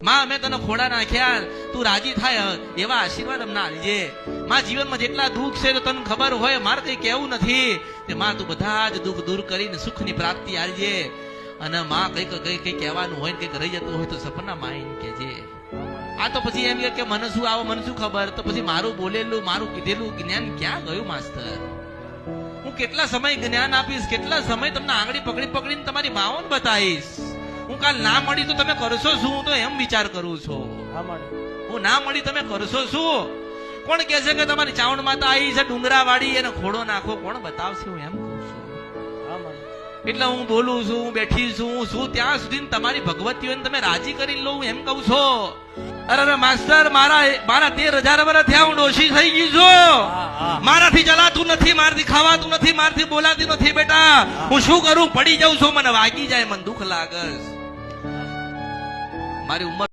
માં અમે તને ખોડા નાખ્યા, તું રાજી થાય એવા આશીર્વાદ અમને આલજે. માં જીવનમાં જેટલા દુઃખ છે તો તને ખબર હોય, મારે કઈ કેવું નથી તે માં તું બધા જ દુઃખ દૂર કરીને સુખની પ્રાપ્તિ આલજે. અને માં કઈ કહેવાનું હોય ને કઈક રહી જતું હોય તો સપના માં આવીને કહેજે. આ તો પછી એમ કે મને શું આવો, મને શું ખબર, તો પછી મારું બોલેલું મારું કીધેલું જ્ઞાન ક્યાં ગયું માસ્તર? હું કેટલા સમય જ્ઞાન આપીશ, કેટલા સમય તમને આંગળી પકડી પકડીને તમારી માઓને બતાવીશ. હું કાલ ના મળી તો તમે કરશો શું? હું તો એમ વિચાર કરું છું. હું ના મળી તમે કરશો શું? કોણ કે છે કે તમારી ચાવણ માતા આવી છે ડુંગરા વાળી, એને ખોડો નાખો, કોણ બતાવશે? હું એમ કહું છું. એટલે હું બોલું છું, હું બેઠી છું, હું શું ત્યાં સુધી તમારી ભગવતીઓને તમે રાજી કરી લો, હું એમ કહું છું. અરે માસ્ટર, મારા 13,000 વર્ષ થયા, હું ડોશી થઈ ગઈ છું. મારાથી ચલાતું નથી, મારાથી ખાવાતું નથી, મારાથી બોલાતું નથી. બેટા હું શું કરું? પડી જાઉં છું, મને વાગી જાય, મને દુઃખ લાગે. મારી ઉંમર